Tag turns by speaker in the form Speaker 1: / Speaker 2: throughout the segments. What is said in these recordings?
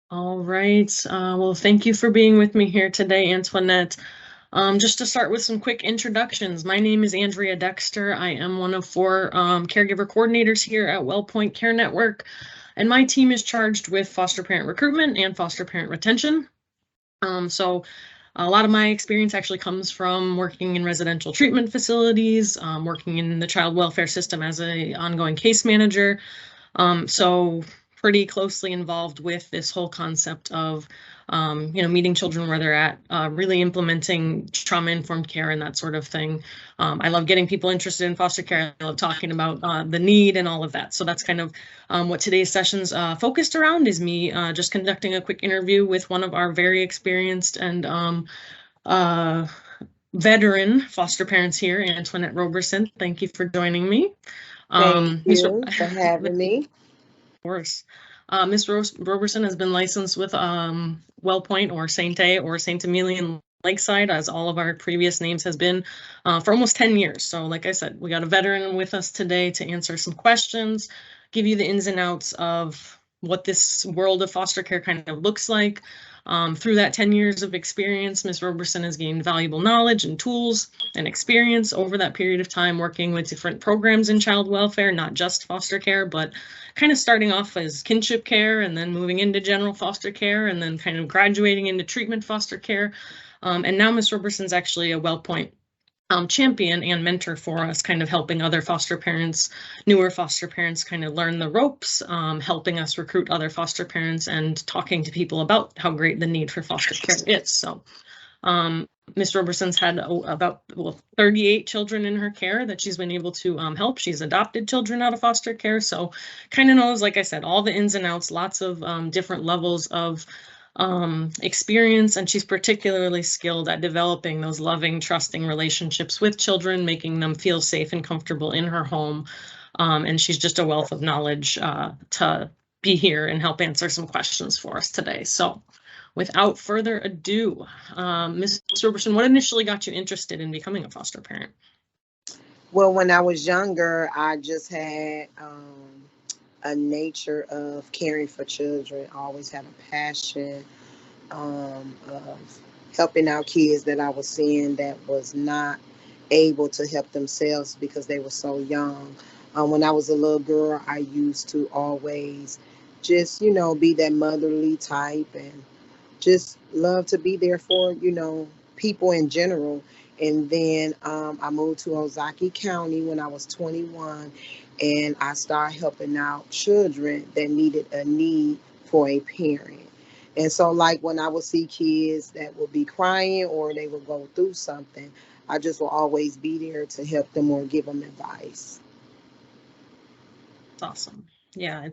Speaker 1: All right. Well, thank you for being with me here today, Antoinette. Just to start with some quick introductions, my name is Andrea Dexter. I am one of four caregiver coordinators here at WellPoint Care Network, and my team is charged with foster parent recruitment and foster parent retention. So a lot of my experience actually comes from working in residential treatment facilities, working in the child welfare system as an ongoing case manager. So pretty closely involved with this whole concept of, meeting children where they're at, really implementing trauma-informed care and that sort of thing. I love getting people interested in foster care. I love talking about the need and all of that. So that's kind of what today's session's focused around, is me just conducting a quick interview with one of our very experienced and veteran foster parents here, Antoinette Roberson. Thank you for joining me.
Speaker 2: Thank
Speaker 1: Miss
Speaker 2: you for having me.
Speaker 1: course. Ms. Roberson has been licensed with WellPoint or Sainte or Saint Emilion Lakeside, as all of our previous names has been, for almost 10 years. So like I said, we got a veteran with us today to answer some questions, give you the ins and outs of what this world of foster care kind of looks like. Through that 10 years of experience, Ms. Roberson has gained valuable knowledge and tools and experience over that period of time working with different programs in child welfare, not just foster care, but kind of starting off as kinship care and then moving into general foster care and then kind of graduating into treatment foster care. And now Ms. Roberson's actually a WellPoint champion and mentor for us, kind of helping other foster parents, newer foster parents kind of learn the ropes, helping us recruit other foster parents and talking to people about how great the need for foster care is. So Ms. Roberson's had about 38 children in her care that she's been able to help. She's adopted children out of foster care. So kind of knows, like I said, all the ins and outs, lots of different levels of experience, and she's particularly skilled at developing those loving, trusting relationships with children, making them feel safe and comfortable in her home. And she's just a wealth of knowledge to be here and help answer some questions for us today. So without further ado, Ms. Roberson, what initially got you interested in becoming a foster parent?
Speaker 2: Well, when I was younger, I just had a nature of caring for children. I always had a passion of helping out kids that I was seeing that was not able to help themselves because they were so young. When I was a little girl, I used to always just, be that motherly type and just love to be there for, people in general. And then I moved to Ozaki County when I was 21, and I started helping out children that needed a need for a parent. And so, like when I would see kids that would be crying or they would go through something, I just will always be there to help them or give them advice.
Speaker 1: It's awesome. Yeah,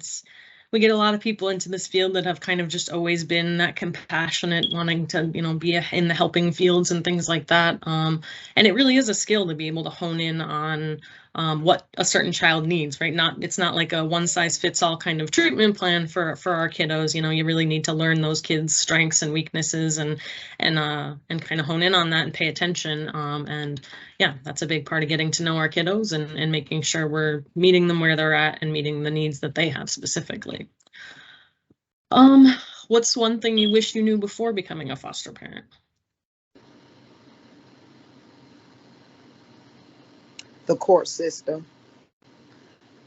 Speaker 1: we get a lot of people into this field that have kind of just always been that compassionate, wanting to, be in the helping fields and things like that. And it really is a skill to be able to hone in on what a certain child needs, right? It's not like a one size fits all kind of treatment plan for our kiddos. You really need to learn those kids' strengths and weaknesses and kind of hone in on that and pay attention. And yeah, that's a big part of getting to know our kiddos and making sure we're meeting them where they're at and meeting the needs that they have specifically. What's one thing you wish you knew before becoming a foster parent?
Speaker 2: The court system.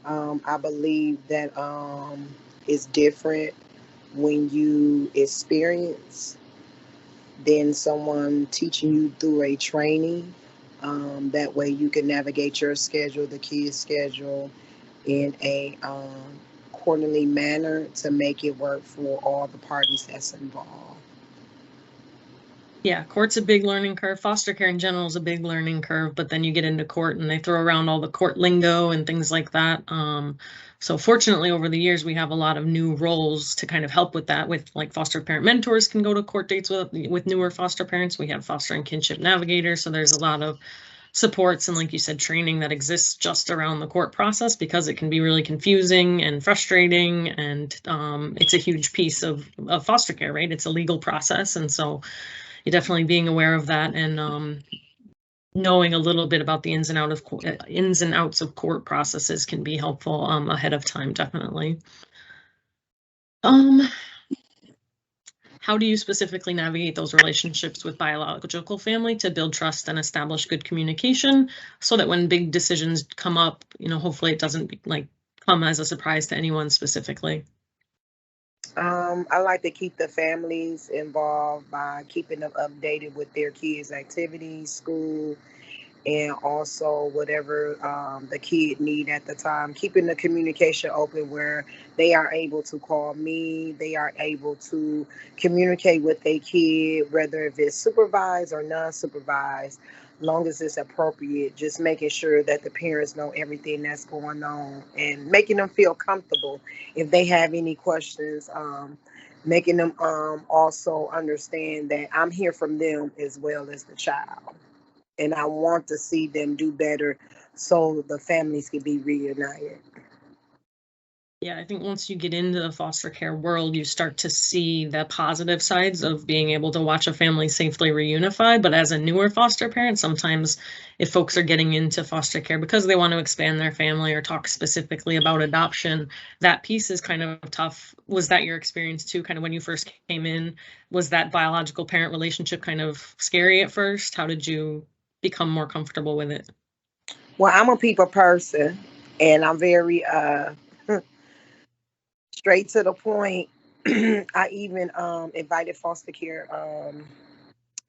Speaker 2: I believe that it's different when you experience than someone teaching you through a training. That way you can navigate your schedule, the kid's schedule, in a quarterly manner to make it work for all the parties that's involved.
Speaker 1: Yeah, court's a big learning curve. Foster care in general is a big learning curve, but then you get into court and they throw around all the court lingo and things like that. So fortunately, over the years, we have a lot of new roles to kind of help with that. With like foster parent mentors can go to court dates with newer foster parents. We have foster and kinship navigators. So there's a lot of supports and, like you said, training that exists just around the court process because it can be really confusing and frustrating. And it's a huge piece of foster care, right? It's a legal process. And so you're definitely being aware of that and knowing a little bit about the ins and outs of court processes can be helpful ahead of time, definitely. how do you specifically navigate those relationships with biological family to build trust and establish good communication so that when big decisions come up, hopefully it doesn't like come as a surprise to anyone specifically?
Speaker 2: I like to keep the families involved by keeping them updated with their kids' activities, school, and also whatever the kid need at the time, keeping the communication open where they are able to call me, they are able to communicate with their kid, whether if it's supervised or non-supervised, long as it's appropriate, just making sure that the parents know everything that's going on and making them feel comfortable if they have any questions, making them also understand that I'm here from them as well as the child, and I want to see them do better so the families can be reunited.
Speaker 1: Yeah, I think once you get into the foster care world, you start to see the positive sides of being able to watch a family safely reunify. But as a newer foster parent, sometimes if folks are getting into foster care because they want to expand their family or talk specifically about adoption, that piece is kind of tough. Was that your experience too? Kind of when you first came in, was that biological parent relationship kind of scary at first? How did you become more comfortable with it?
Speaker 2: Well, I'm a people person, and I'm very straight to the point. I even invited foster care.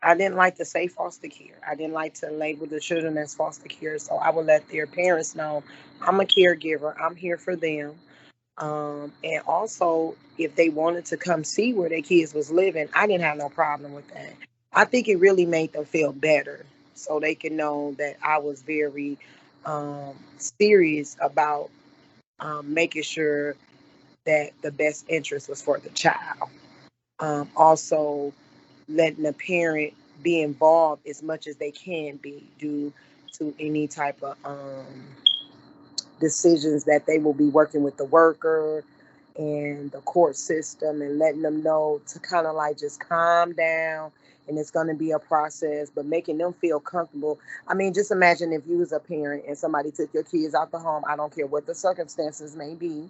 Speaker 2: I didn't like to say foster care. I didn't like to label the children as foster care. So I would let their parents know I'm a caregiver. I'm here for them. And also, if they wanted to come see where their kids was living, I didn't have no problem with that. I think it really made them feel better, so they can know that I was very serious about making sure that the best interest was for the child. Also, letting the parent be involved as much as they can be due to any type of decisions that they will be working with the worker and the court system, and letting them know to kind of like just calm down, and it's going to be a process, but making them feel comfortable. I mean, just imagine if you was a parent and somebody took your kids out the home. I don't care what the circumstances may be.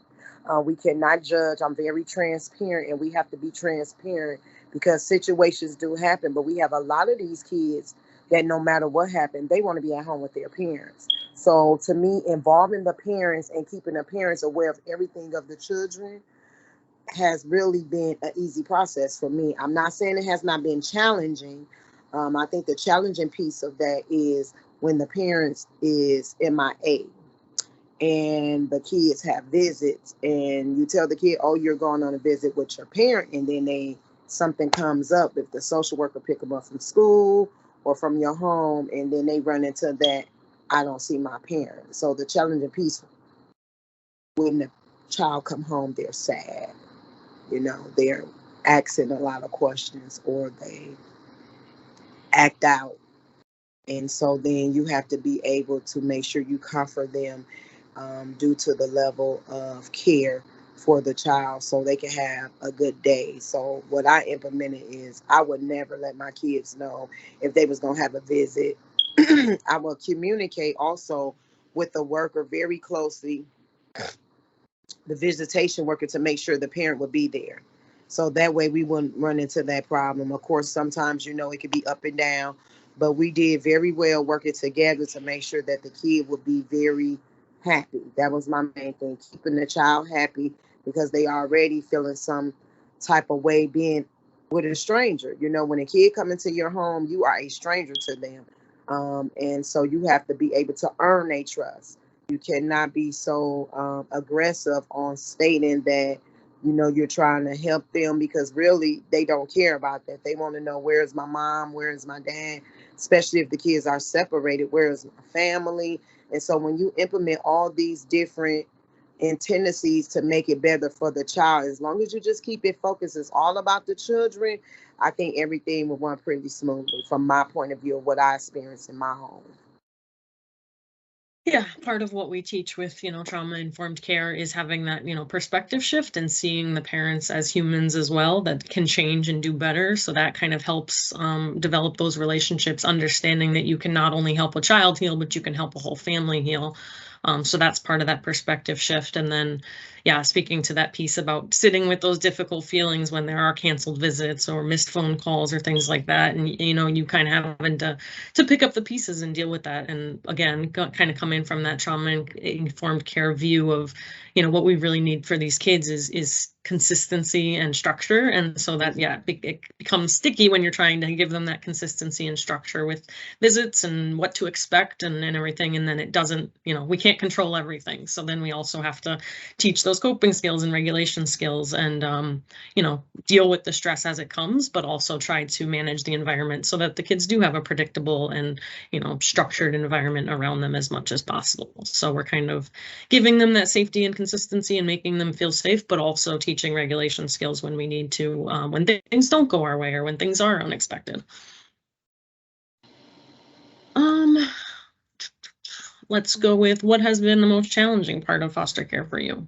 Speaker 2: We cannot judge. I'm very transparent, and we have to be transparent because situations do happen, but we have a lot of these kids that no matter what happened, they want to be at home with their parents. So to me, involving the parents and keeping the parents aware of everything of the children has really been an easy process for me. I'm not saying it has not been challenging. I think the challenging piece of that is when the parents is MIA and the kids have visits, and you tell the kid, oh, you're going on a visit with your parent, and then something comes up, if the social worker pick them up from school or from your home, and then they run into that, I don't see my parent. So the challenging piece, when the child come home, they're sad, they're asking a lot of questions, or they act out. And so then you have to be able to make sure you comfort them, due to the level of care for the child, so they can have a good day. So what I implemented is I would never let my kids know if they was going to have a visit. I will communicate also with the worker very closely, the visitation worker, to make sure the parent would be there. So that way we wouldn't run into that problem. Of course, sometimes, it could be up and down, but we did very well working together to make sure that the kid would be very happy. That was my main thing, keeping the child happy, because they already feeling some type of way being with a stranger. When a kid come into your home, you are a stranger to them. And so you have to be able to earn their trust. You cannot be so aggressive on stating that you're trying to help them, because really they don't care about that. They want to know, where is my mom, where is my dad, especially if the kids are separated, where is my family. And so when you implement all these different tendencies to make it better for the child, as long as you just keep it focused, it's all about the children, I think everything will run pretty smoothly from my point of view of what I experienced in my home.
Speaker 1: Yeah, part of what we teach with, trauma-informed care is having that, perspective shift and seeing the parents as humans as well that can change and do better. So that kind of helps develop those relationships, understanding that you can not only help a child heal, but you can help a whole family heal. So that's part of that perspective shift. And then, yeah, speaking to that piece about sitting with those difficult feelings when there are canceled visits or missed phone calls or things like that. And, you kind of having to pick up the pieces and deal with that. And again, kind of come in from that trauma informed care view of, what we really need for these kids is consistency and structure. And so that, yeah, it becomes sticky when you're trying to give them that consistency and structure with visits and what to expect and everything. And then it doesn't, we can't control everything. So then we also have to teach those coping skills and regulation skills and, deal with the stress as it comes, but also try to manage the environment so that the kids do have a predictable and, structured environment around them as much as possible. So we're kind of giving them that safety and consistency and making them feel safe, but also teaching regulation skills when we need to, when things don't go our way or when things are unexpected. Let's go with what has been the most challenging part of foster care for you?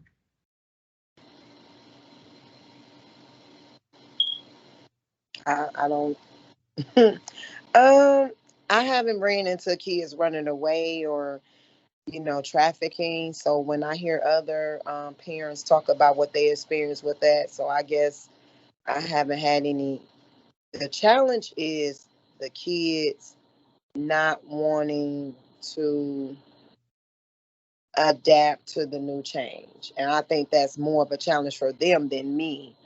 Speaker 2: I don't. I haven't ran into kids running away or trafficking. So when I hear other parents talk about what they experience with that, so I guess I haven't had any. The challenge is the kids not wanting to adapt to the new change. And I think that's more of a challenge for them than me.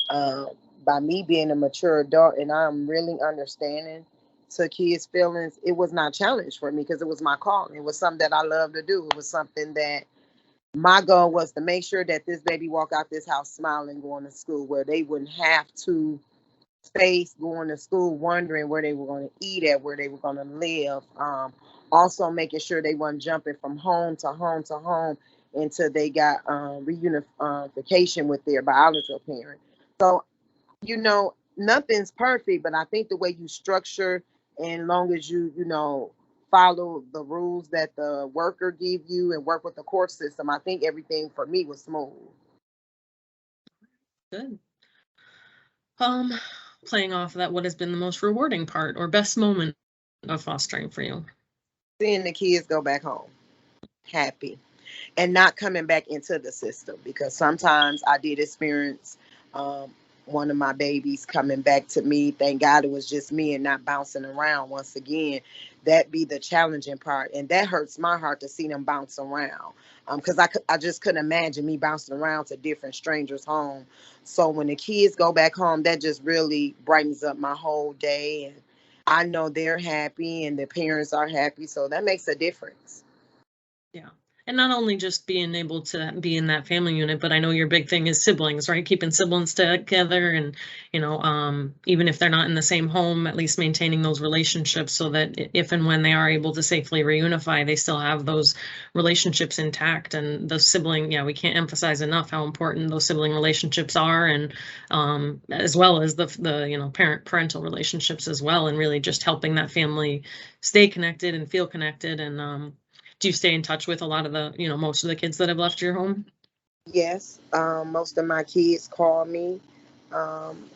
Speaker 2: Um, by me being a mature adult and I'm really understanding to kids' feelings, it was not a challenge for me because it was my calling. It was something that I love to do. It was something that my goal was to make sure that this baby walk out this house smiling, going to school, where they wouldn't have to face going to school wondering where they were going to eat at, where they were going to live. Also making sure they weren't jumping from home to home to home until they got reunification with their biological parent. So, nothing's perfect, but I think the way you structure and long as you follow the rules that the worker give you and work with the court system, I think everything for me was smooth.
Speaker 1: Good. Playing off of that, what has been the most rewarding part or best moment of fostering for you?
Speaker 2: Seeing the kids go back home happy and not coming back into the system because sometimes I did experience um, one of my babies coming back to me. Thank God it was just me and not bouncing around once again. That be the challenging part, and that hurts my heart to see them bounce around because I just couldn't imagine me bouncing around to different strangers' home. So when the kids go back home, that just really brightens up my whole day, and I know they're happy and the parents are happy, so that makes a difference.
Speaker 1: Yeah. And not only just being able to be in that family unit, but I know your big thing is siblings, right? Keeping siblings together and, even if they're not in the same home, at least maintaining those relationships so that if and when they are able to safely reunify, they still have those relationships intact. And the sibling, yeah, we can't emphasize enough how important those sibling relationships are, and as well as the parental relationships as well, and really just helping that family stay connected and feel connected. And do you stay in touch with a lot of most of the kids that have left your home?
Speaker 2: Yes, most of my kids call me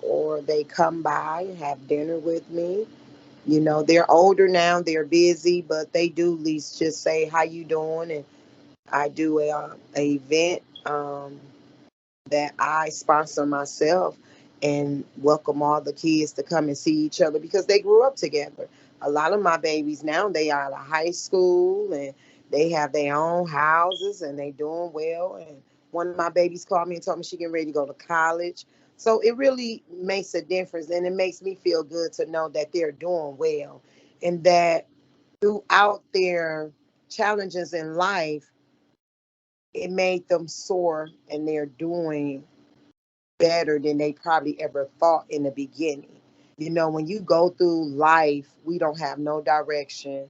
Speaker 2: or they come by and have dinner with me. They're older now, they're busy, but they do at least just say, how you doing? And I do a event that I sponsor myself and welcome all the kids to come and see each other because they grew up together. A lot of my babies now, they are out of high school and they have their own houses and they doing well. And one of my babies called me and told me she getting ready to go to college. So it really makes a difference, and it makes me feel good to know that they're doing well and that throughout their challenges in life, it made them soar and they're doing better than they probably ever thought in the beginning. When you go through life, we don't have no direction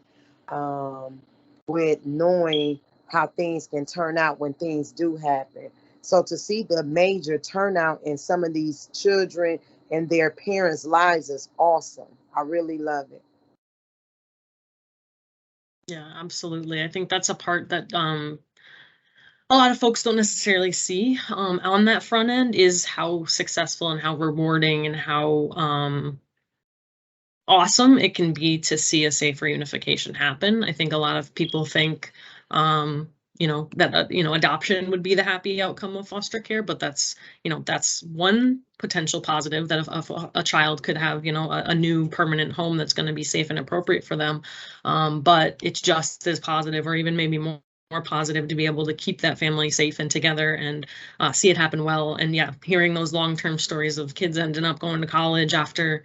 Speaker 2: um, with knowing how things can turn out when things do happen. So to see the major turnout in some of these children and their parents' lives is awesome. I really love it.
Speaker 1: Yeah, absolutely. I think that's a part that a lot of folks don't necessarily see on that front end, is how successful and how rewarding and how awesome it can be to see a safe reunification happen. I think a lot of people think adoption would be the happy outcome of foster care, but that's one potential positive, that if a child could have a new permanent home that's going to be safe and appropriate for them. But it's just as positive, or even maybe more positive, to be able to keep that family safe and together, and see it happen well. And yeah, hearing those long-term stories of kids ending up going to college after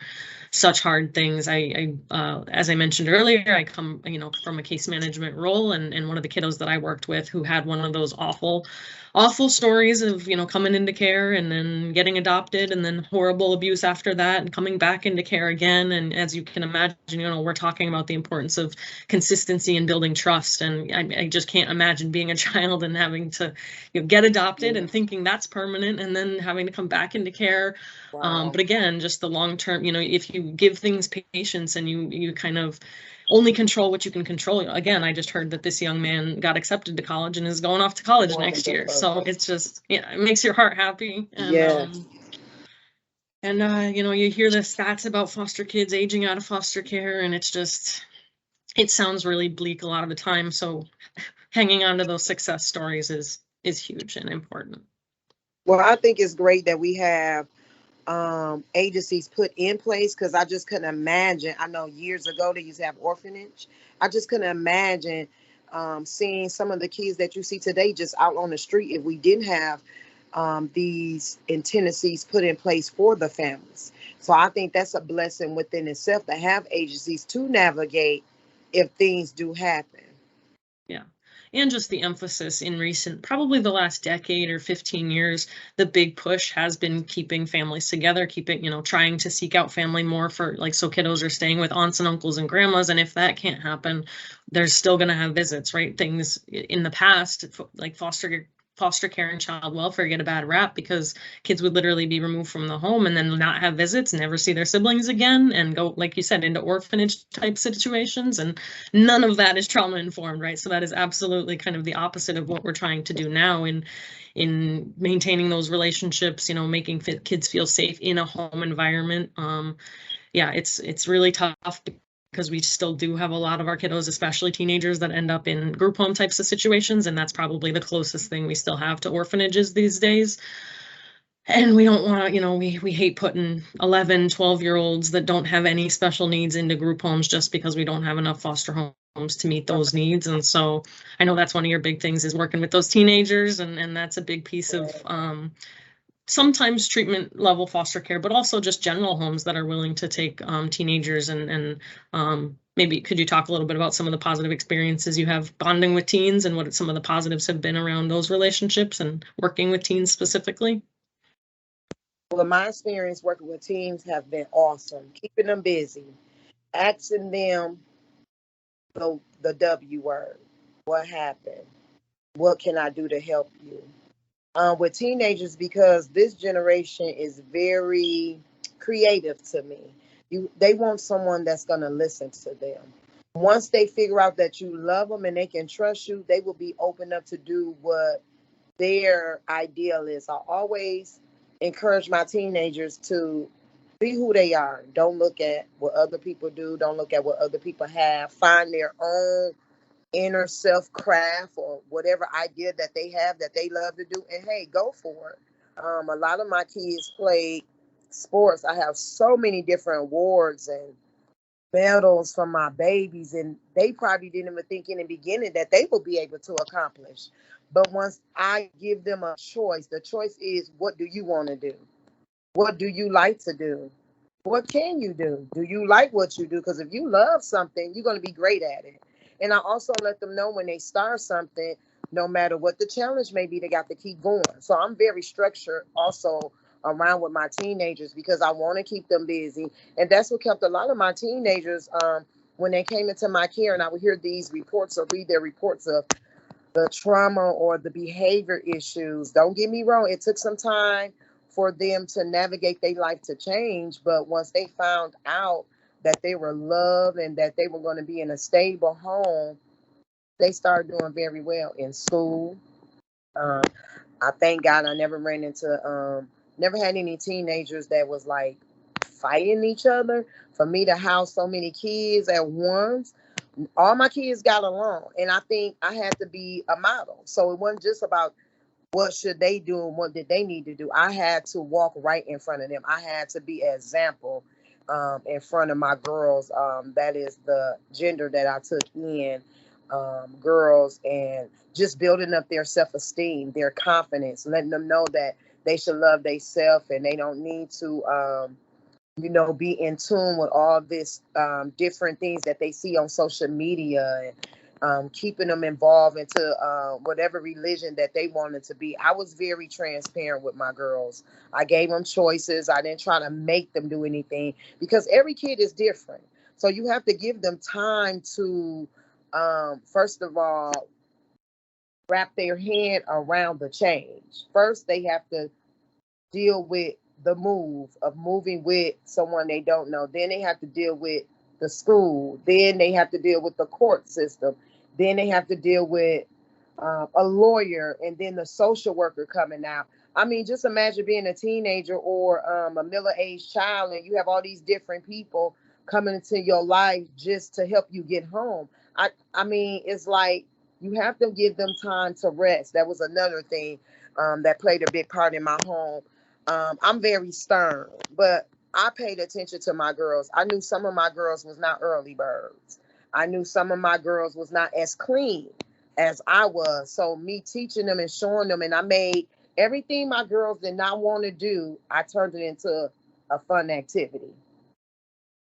Speaker 1: such hard things. As I mentioned earlier, I come, from a case management role, and one of the kiddos that I worked with who had one of those awful stories of, coming into care and then getting adopted and then horrible abuse after that and coming back into care again. And as you can imagine, we're talking about the importance of consistency and building trust. And I just can't imagine being a child and having to get adopted and thinking that's permanent, and then having to come back into care.
Speaker 2: Wow.
Speaker 1: But again, just the long term, if you give things patience and you kind of only control what you can control. Again, I just heard that this young man got accepted to college and is going off to college next year. So it's just, it makes your heart happy. And, you hear the stats about foster kids aging out of foster care, and it's just, it sounds really bleak a lot of the time. So hanging on to those success stories is huge and important.
Speaker 2: Well, I think it's great that we have agencies put in place, because I just couldn't imagine. I know years ago they used to have orphanage. I just couldn't imagine seeing some of the kids that you see today just out on the street if we didn't have these tendencies put in place for the families. So I think that's a blessing within itself to have agencies to navigate if things do happen.
Speaker 1: Yeah. And just the emphasis in probably the last decade or 15 years, the big push has been keeping families together, trying to seek out family more, for so kiddos are staying with aunts and uncles and grandmas. And if that can't happen, they're still going to have visits, right? Things in the past, like foster care and child welfare, get a bad rap because kids would literally be removed from the home and then not have visits, never see their siblings again, and go, like you said, into orphanage type situations. And none of that is trauma informed, right? So that is absolutely kind of the opposite of what we're trying to do now in maintaining those relationships, making kids feel safe in a home environment. Yeah, it's really tough, because we still do have a lot of our kiddos, especially teenagers, that end up in group home types of situations. And that's probably the closest thing we still have to orphanages these days. And we don't want to, we hate putting 11, 12-year-olds that don't have any special needs into group homes just because we don't have enough foster homes to meet those needs. And so I know that's one of your big things, is working with those teenagers. And that's a big piece of sometimes treatment level foster care, but also just general homes that are willing to take teenagers. And maybe could you talk a little bit about some of the positive experiences you have bonding with teens, and what some of the positives have been around those relationships and working with teens specifically?
Speaker 2: Well, my experience working with teens have been awesome. Keeping them busy, asking them the W word. What happened? What can I do to help you? With teenagers, because this generation is very creative to me. They want someone that's going to listen to them. Once they figure out that you love them and they can trust you, they will be open up to do what their ideal is. I always encourage my teenagers to be who they are. Don't look at what other people do. Don't look at what other people have. Find their own inner self craft or whatever idea that they have that they love to do, and hey, go for it. A lot of my kids play sports. I have so many different awards and medals from my babies, and they probably didn't even think in the beginning that they would be able to accomplish. But once I give them a choice, the choice is, what do you want to do? What do you like to do? What can you do? Do you like what you do? Because if you love something, you're going to be great at it. And I also let them know when they start something, no matter what the challenge may be, they got to keep going. So I'm very structured also around with my teenagers, because I want to keep them busy. And that's what kept a lot of my teenagers, when they came into my care and I would hear these reports or read their reports of the trauma or the behavior issues. Don't get me wrong, it took some time for them to navigate their life to change. But once they found out that they were loved and that they were going to be in a stable home, they started doing very well in school. Um, I thank God I never ran into, never had any teenagers that was like fighting each other. For me to house so many kids at once All my kids got along, and I think I had to be a model. So it wasn't just about what should they do and what did they need to do. I had to walk right in front of them. I had to be an example in front of my girls. That is the gender that I took in, girls, and just building up their self-esteem, their confidence, letting them know that they should love themselves and they don't need to be in tune with all this different things that they see on social media, and keeping them involved into whatever religion that they wanted to be. I was very transparent with my girls. I gave them choices. I didn't try to make them do anything because every kid is different. So you have to give them time to, first of all, wrap their head around the change. First, they have to deal with the move of moving with someone they don't know. Then they have to deal with the school. Then they have to deal with the court system. Then they have to deal with a lawyer, and then the social worker coming out. I mean, just imagine being a teenager or a middle-aged child, and you have all these different people coming into your life just to help you get home. I mean, it's like you have to give them time to rest. That was another thing that played a big part in my home. I'm very stern, but I paid attention to my girls. I knew some of my girls was not early birds. I knew some of my girls was not as clean as I was. So me teaching them and showing them, and I made everything my girls did not want to do, I turned it into a fun activity.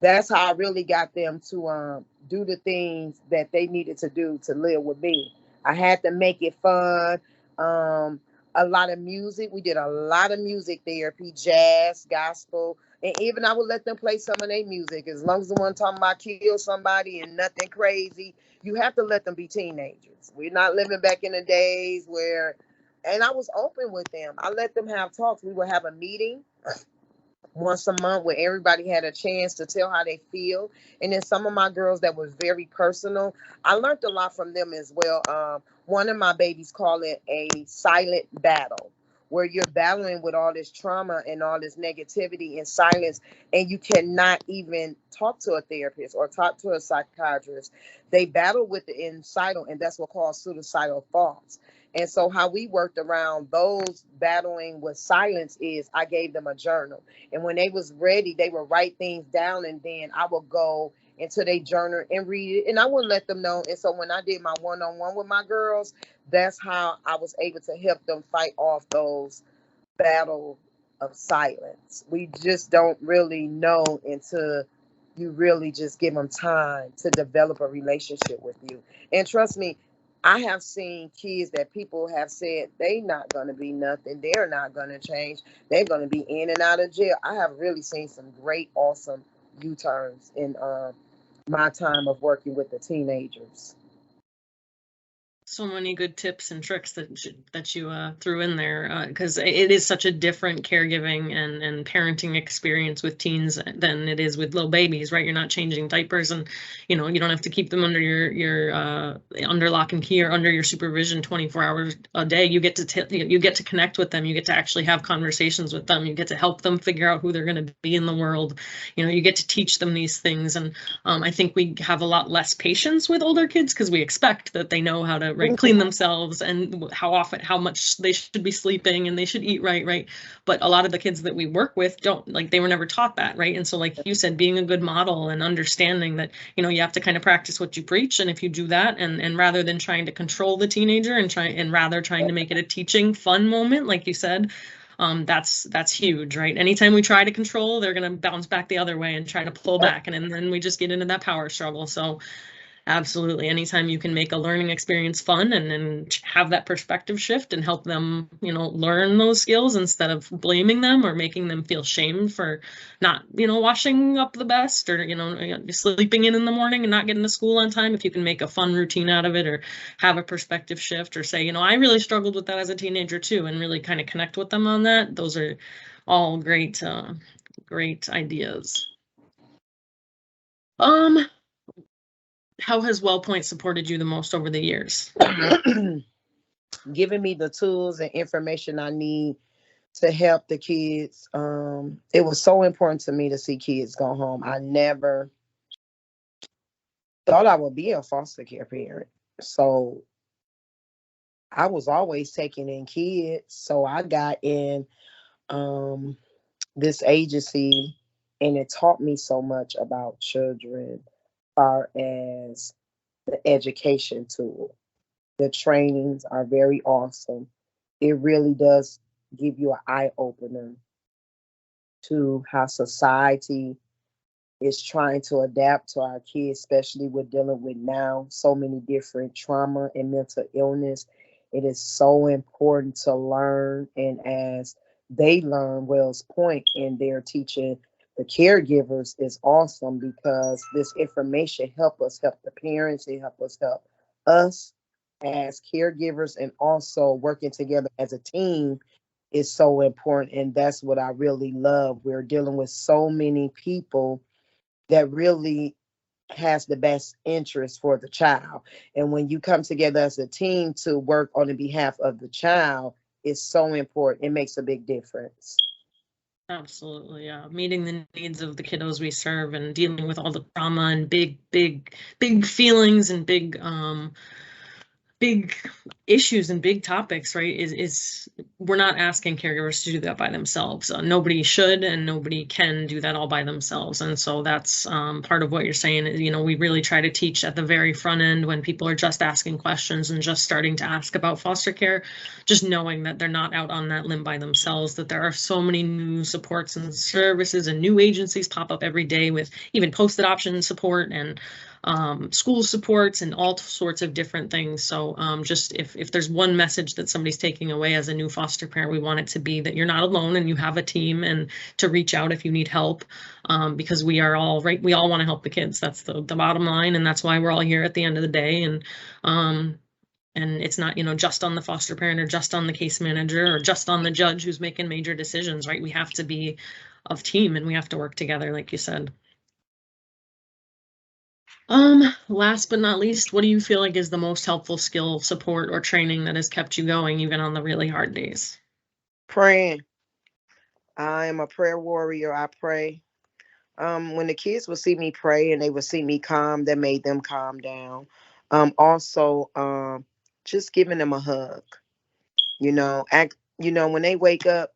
Speaker 2: That's how I really got them to do the things that they needed to do to live with me. I had to make it fun. Um, a lot of music. We did a lot of music therapy, jazz, gospel, and even I would let them play some of their music as long as the one talking about kill somebody and nothing crazy. You have to let them be teenagers. We're not living back in the days where, and I was open with them. I let them have talks. We would have a meeting once a month where everybody had a chance to tell how they feel. And then some of my girls that was very personal, I learned a lot from them as well. One of my babies call it a silent battle, where you're battling with all this trauma and all this negativity in silence, and you cannot even talk to a therapist or talk to a psychiatrist. They battle with the suicidal, and that's what called suicidal thoughts. And so how we worked around those battling with silence is I gave them a journal. And when they was ready, they would write things down, and then I would go into their journal and read it. And I would let them know. And so when I did my one-on-one with my girls, that's how I was able to help them fight off those battle of silence. We just don't really know until you really just give them time to develop a relationship with you. And trust me, I have seen kids that people have said they not going to be nothing. They're not going to change. They're going to be in and out of jail. I have really seen some great, awesome U-turns in my time of working with the teenagers.
Speaker 1: So many good tips and tricks that you threw in there, because it is such a different caregiving and parenting experience with teens than it is with little babies, right? You're not changing diapers, and you don't have to keep them under your under lock and key or under your supervision 24 hours a day. You get to connect with them. You get to actually have conversations with them. You get to help them figure out who they're going to be in the world. You get to teach them these things, and I think we have a lot less patience with older kids because we expect that they know how to clean themselves and how much they should be sleeping and they should eat right. But a lot of the kids that we work with don't, like, they were never taught that, right? And so, like you said, being a good model and understanding that, you have to kind of practice what you preach. And if you do that, and rather than trying to control the teenager and rather trying to make it a teaching fun moment, like you said, that's huge, right? Anytime we try to control, they're going to bounce back the other way and try to pull back. And then we just get into that power struggle. So absolutely. Anytime you can make a learning experience fun and have that perspective shift and help them, learn those skills instead of blaming them or making them feel shamed for not, washing up the best or, sleeping in the morning and not getting to school on time. If you can make a fun routine out of it or have a perspective shift or say, I really struggled with that as a teenager too, and really kind of connect with them on that. Those are all great, great ideas. How has WellPoint supported you the most over the years?
Speaker 2: Giving me the tools and information I need to help the kids. It was so important to me to see kids go home. I never thought I would be a foster care parent. So I was always taking in kids. So I got in um, this agency, and it taught me so much about children, as far as the education tool. The trainings are very awesome. It really does give you an eye opener to how society is trying to adapt to our kids, especially with dealing with now so many different trauma and mental illness. It is so important to learn, and as they learn, Wells Point, and they're teaching the caregivers is awesome because this information help us help the parents, it help us help us as caregivers, and also working together as a team is so important. And that's what I really love. We're dealing with so many people that really has the best interest for the child. And when you come together as a team to work on the behalf of the child, it's so important. It makes a big difference.
Speaker 1: Absolutely, yeah. Meeting the needs of the kiddos we serve and dealing with all the trauma and big feelings and big issues and big topics, right? Is we're not asking caregivers to do that by themselves. Nobody should and nobody can do that all by themselves. And so that's part of what you're saying. We really try to teach at the very front end when people are just asking questions and just starting to ask about foster care, just knowing that they're not out on that limb by themselves, that there are so many new supports and services and new agencies pop up every day with even post-adoption support and school supports and all sorts of different things. So just if there's one message that somebody's taking away as a new foster parent, we want it to be that you're not alone and you have a team, and to reach out if you need help, because we are all right. We all want to help the kids. That's the bottom line, and that's why we're all here at the end of the day. And it's not, just on the foster parent or just on the case manager or just on the judge who's making major decisions, right? We have to be of team and we have to work together, like you said. Last but not least, what do you feel like is the most helpful skill, support, or training that has kept you going even on the really hard days?
Speaker 2: Praying. I am a prayer warrior. I pray. When the kids would see me pray and they would see me calm, that made them calm down. Also, just giving them a hug. When they wake up,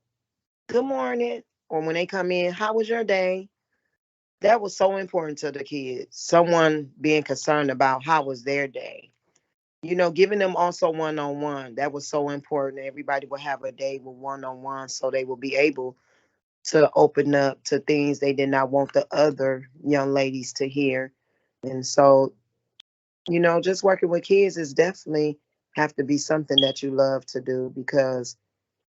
Speaker 2: good morning, or when they come in, how was your day? That was so important to the kids. Someone being concerned about how was their day. Giving them also one-on-one. That was so important. Everybody will have a day with one-on-one so they will be able to open up to things they did not want the other young ladies to hear. And so, just working with kids is definitely have to be something that you love to do because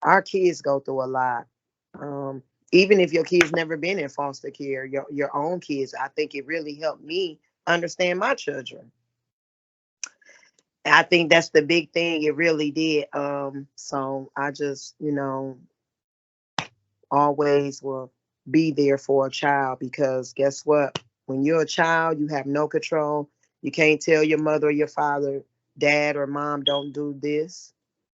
Speaker 2: our kids go through a lot. Um, Even if your kids never been in foster care, your own kids, I think it really helped me understand my children. I think that's the big thing. It really did. So I just, always will be there for a child because guess what? When you're a child, you have no control. You can't tell your mother or your father, dad or mom, don't do this.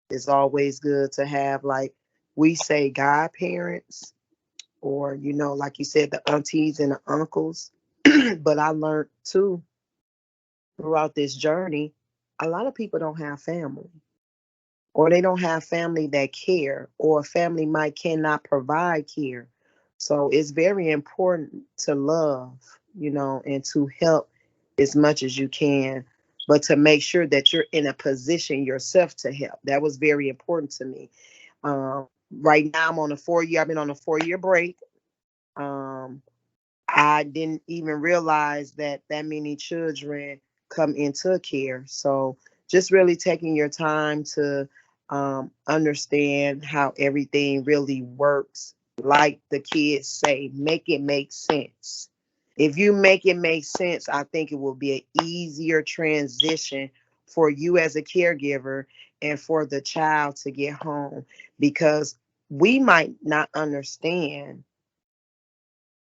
Speaker 2: It's always good to have, like we say, godparents or, like you said, the aunties and the uncles. But I learned too throughout this journey, a lot of people don't have family or they don't have family that care or family might cannot provide care. So it's very important to love, and to help as much as you can, but to make sure that you're in a position yourself to help. That was very important to me. Right now I've been on a 4-year break. Um, I didn't even realize that many children come into care. So just really taking your time to understand how everything really works. Like the kids say, make it make sense. If you make it make sense, I think it will be an easier transition for you as a caregiver and for the child to get home because we might not understand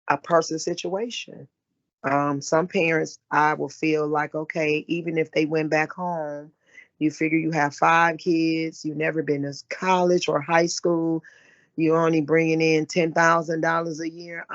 Speaker 2: a person's situation. Some parents, I will feel like, okay, even if they went back home, you figure you have 5 kids, you've never been to college or high school, you're only bringing in $10,000 a year,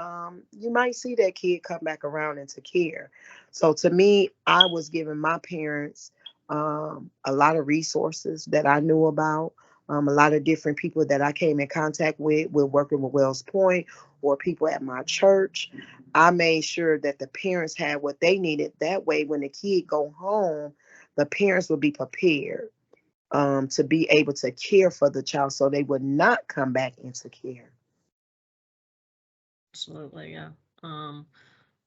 Speaker 2: you might see that kid come back around into care. So to me, I was giving my parents a lot of resources that I knew about, a lot of different people that I came in contact with working with Wells Point or people at my church. I made sure that the parents had what they needed. That way, when the kid go home, the parents would be prepared to be able to care for the child so they would not come back into care.
Speaker 1: Absolutely, yeah.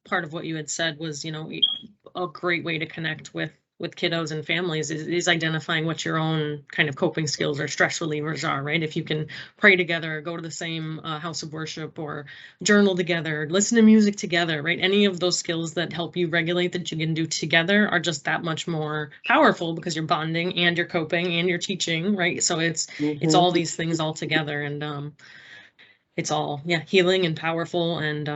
Speaker 1: Part of what you had said was, a great way to connect with kiddos and families is identifying what your own kind of coping skills or stress relievers are, right? If you can pray together, go to the same house of worship, or journal together, listen to music together, right? Any of those skills that help you regulate that you can do together are just that much more powerful because you're bonding and you're coping and you're teaching, right? So it's
Speaker 2: Mm-hmm.
Speaker 1: all these things all together, and it's all, yeah, healing and powerful and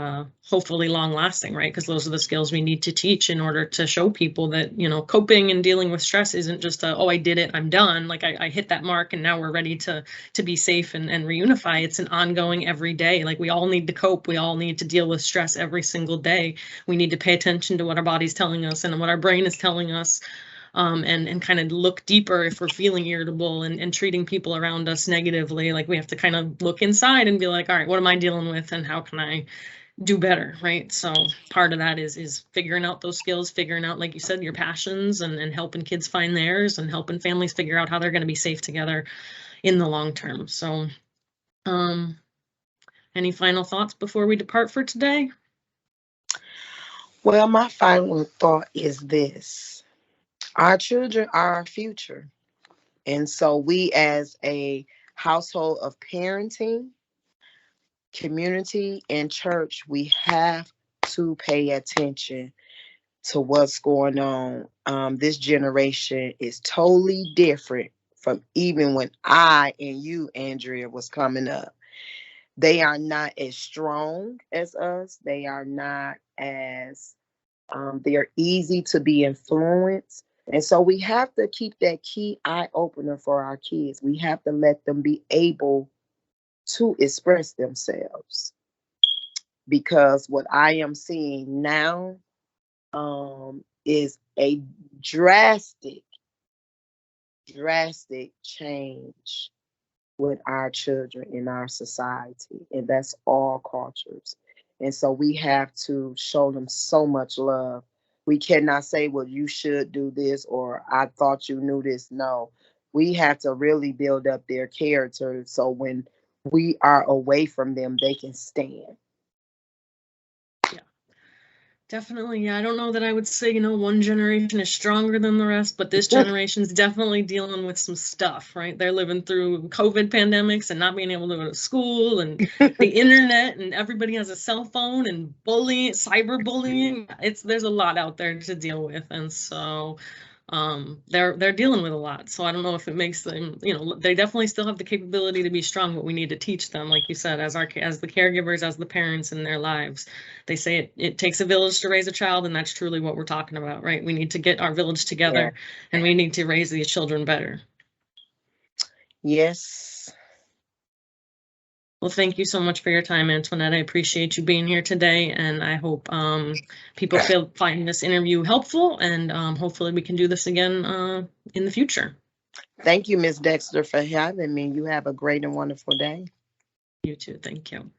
Speaker 1: hopefully long lasting, right? Because those are the skills we need to teach in order to show people that, coping and dealing with stress isn't just oh, I did it, I'm done, like I hit that mark and now we're ready to be safe and reunify. It's an ongoing every day. Like we all need to cope, we all need to deal with stress every single day. We need to pay attention to what our body's telling us and what our brain is telling us, and kind of look deeper if we're feeling irritable and treating people around us negatively. Like we have to kind of look inside and be like, all right, what am I dealing with and how can I do better, right? So part of that is figuring out those skills, figuring out, like you said, your passions, and helping kids find theirs and helping families figure out how they're going to be safe together in the long term. So any final thoughts before we depart for today?
Speaker 2: Well, my final thought is this: our children are our future. And so, we as a household of parenting, community, and church, we have to pay attention to what's going on. This generation is totally different from even when I and you, Andrea, was coming up. They are not as strong as us. They are not as, they're easy to be influenced. And so we have to keep that key eye opener for our kids. We have to let them be able to express themselves, because what I am seeing now is a drastic, drastic change with our children in our society, and that's all cultures. And so we have to show them so much love. We cannot say, well, you should do this, or I thought you knew this. No, we have to really build up their character so when we are away from them, they can stand.
Speaker 1: Definitely. Yeah, I don't know that I would say, one generation is stronger than the rest, but this generation's definitely dealing with some stuff, right? They're living through COVID pandemics and not being able to go to school and the internet, and everybody has a cell phone, and bullying, cyberbullying. There's a lot out there to deal with. And so they're dealing with a lot. So I don't know if it makes them, they definitely still have the capability to be strong, but we need to teach them, like you said, as the caregivers, as the parents in their lives. They say it takes a village to raise a child, and that's truly what we're talking about, right? We need to get our village together,
Speaker 2: Yeah.
Speaker 1: and we need to raise these children better.
Speaker 2: Yes.
Speaker 1: Well, thank you so much for your time, Antoinette. I appreciate you being here today, and I hope people find this interview helpful, and hopefully we can do this again in the future.
Speaker 2: Thank you, Miss Dexter, for having me. You have a great and wonderful day.
Speaker 1: You too. Thank you.